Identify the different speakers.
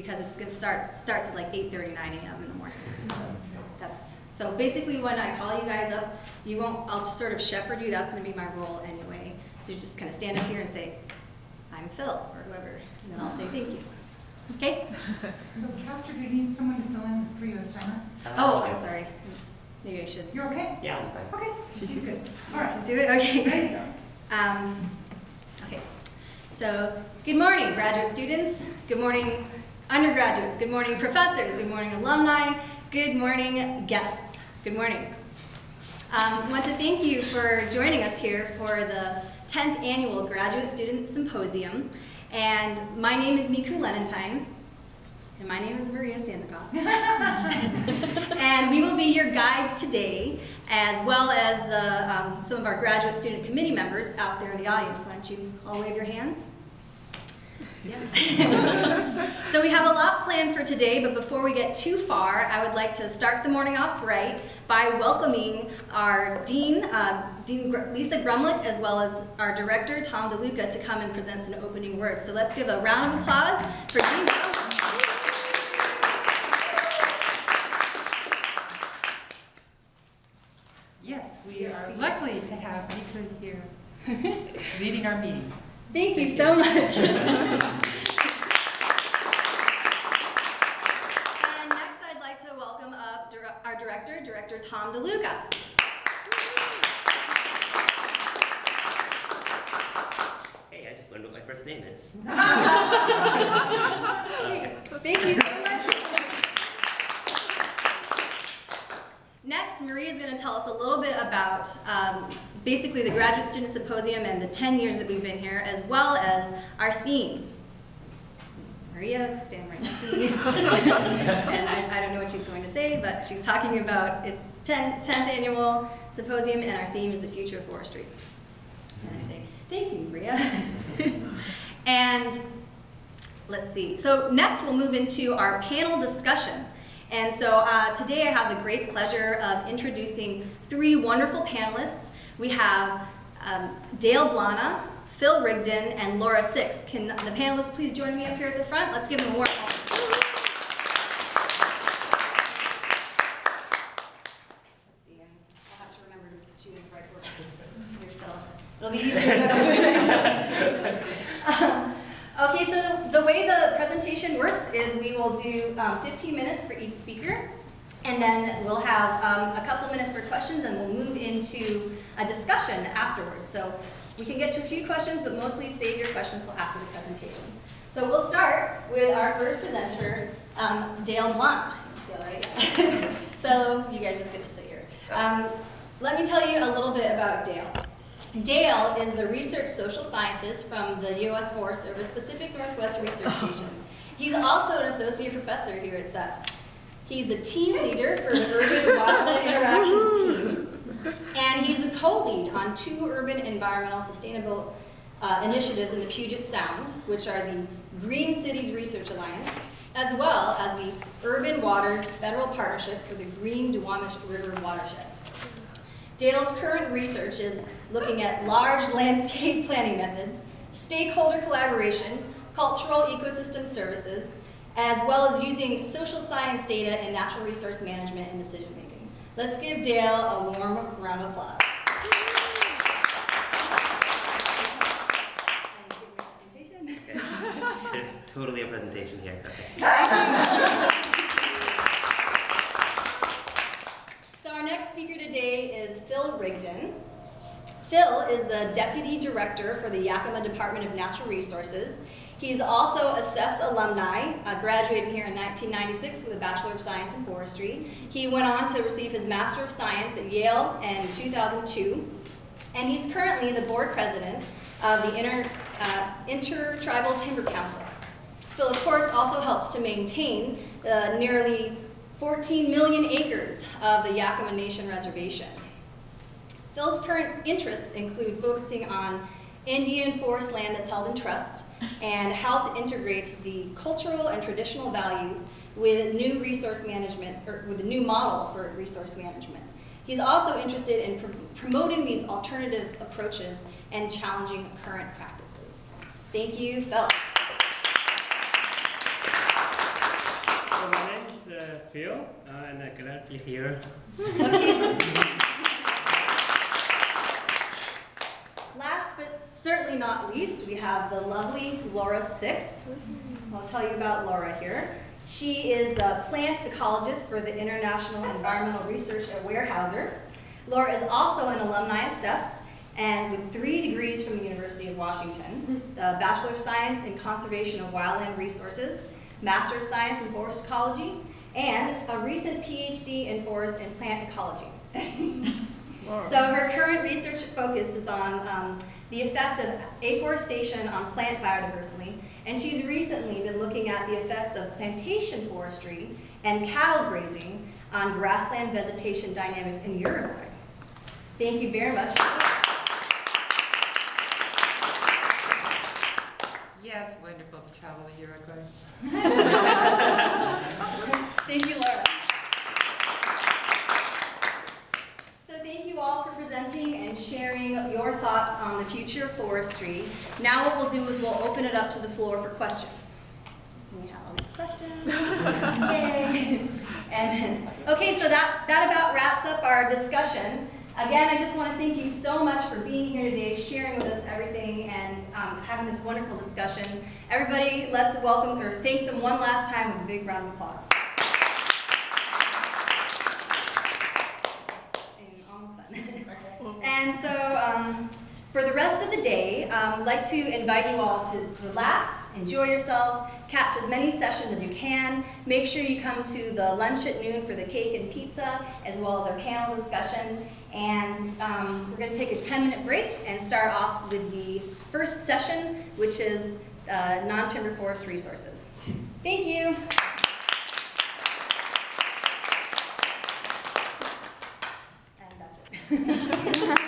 Speaker 1: because it's going to starts at like 8:30, 9 a.m. in the morning. So basically when I call you guys up, I'll just sort of shepherd you. That's going to be my role anyway. So you just kind of stand up here and say, I'm Phil, or whoever, and then I'll say thank you. Okay?
Speaker 2: So Castor, do you need someone to fill in for you as timer?
Speaker 1: Oh, I'm sorry. Maybe I should.
Speaker 2: You're okay?
Speaker 3: Yeah, I'm fine.
Speaker 2: Okay, he's good. All right.
Speaker 1: Do it? Okay.
Speaker 2: There you go.
Speaker 1: Okay. So, good morning, graduate students. Good morning, undergraduates. Good morning, professors. Good morning, alumni. Good morning, guests. Good morning. I want to thank you for joining us here for the 10th Annual Graduate Student Symposium. And my name is Miku Lenentine. And my name is Maria Sandoval. And we will be your guides today, as well as some of our graduate student committee members out there in the audience. Why don't you all wave your hands? Yeah. So we have a lot planned for today, but before we get too far, I would like to start the morning off right by welcoming our Dean, Dean Lisa Grumlick, as well as our Director, Tom DeLuca, to come and present an opening word. So let's give a round of applause for Dean Grumlick.
Speaker 4: Yes, we are lucky to have Mika here leading our meeting.
Speaker 1: Thank you so much. And next I'd like to welcome up our Director Tom DeLuca.
Speaker 3: Hey, I just learned what my first name is.
Speaker 1: Thank you so much. Next, Maria is going to tell us a little bit about basically the Graduate Student Symposium and the 10 years that we've been here, as well as our theme. Maria, stand right next to you. And I don't know what she's going to say, but she's talking about its 10th Annual Symposium, and our theme is the future of forestry. And I say, thank you, Maria. And let's see. So next we'll move into our panel discussion. And so today I have the great pleasure of introducing three wonderful panelists. We have Dale Blana, Phil Rigdon, and Laura Six. Can the panelists please join me up here at the front? Let's give them a warm welcome. Let's see, I'll have to remember to put you in the right order. Here, Phil. It'll be easier to okay, so the way the presentation works is we will do 15 minutes for each speaker, and then we'll have a couple minutes for questions, and we'll move into a discussion afterwards. So we can get to a few questions, but mostly save your questions till after the presentation. So we'll start with our first presenter, Dale Blana. Dale, right? So you guys just get to sit here. Let me tell you a little bit about Dale. Dale is the research social scientist from the U.S. Forest Service Pacific Northwest Research Station. He's also an associate professor here at CEPS. He's the team leader for the Urban Wildland Interactions team, and he's the co-lead on 2 urban environmental sustainable initiatives in the Puget Sound, which are the Green Cities Research Alliance, as well as the Urban Waters Federal Partnership for the Green Duwamish River Watershed. Dale's current research is looking at large landscape planning methods, stakeholder collaboration, cultural ecosystem services, as well as using social science data and natural resource management in decision making. Let's give Dale a warm round of applause.
Speaker 3: Okay. There's totally a presentation here. Okay.
Speaker 1: Our next speaker today is Phil Rigdon. Phil is the Deputy Director for the Yakima Department of Natural Resources. He's also a CEPS alumni, graduating here in 1996 with a Bachelor of Science in Forestry. He went on to receive his Master of Science at Yale in 2002, and he's currently the Board President of the Intertribal Timber Council. Phil, of course, also helps to maintain the nearly 14 million acres of the Yakima Nation Reservation. Phil's current interests include focusing on Indian forest land that's held in trust and how to integrate the cultural and traditional values with new resource management, or with a new model for resource management. He's also interested in promoting these alternative approaches and challenging current practices. Thank you, Phil.
Speaker 5: Phil, and I'm glad to be here.
Speaker 1: Okay. Last but certainly not least, we have the lovely Laura Six. I'll tell you about Laura here. She is the plant ecologist for the International Environmental Research at Weyerhaeuser. Laura is also an alumni of CEFS, and with 3 degrees from the University of Washington, the Bachelor of Science in Conservation of Wildland Resources, Master of Science in Forest Ecology, and a recent PhD in Forest and Plant Ecology. So her current research focus is on the effect of afforestation on plant biodiversity, and she's recently been looking at the effects of plantation forestry and cattle grazing on grassland vegetation dynamics in Uruguay. Thank you very much.
Speaker 4: Yeah, it's wonderful to travel to Uruguay.
Speaker 1: Thank you, Laura. So thank you all for presenting and sharing your thoughts on the future of forestry. Now what we'll do is we'll open it up to the floor for questions. We have all these questions. Yay. And okay, so that about wraps up our discussion. Again, I just want to thank you so much for being here today, sharing with us everything, and having this wonderful discussion. Everybody, let's welcome or thank them one last time with a big round of applause. And almost done. And so, for the rest of the day, I'd like to invite you all to relax, enjoy yourselves, catch as many sessions as you can. Make sure you come to the lunch at noon for the cake and pizza, as well as our panel discussion. And we're going to take a 10-minute break and start off with the first session, which is non-timber forest resources. Thank you. And that's it.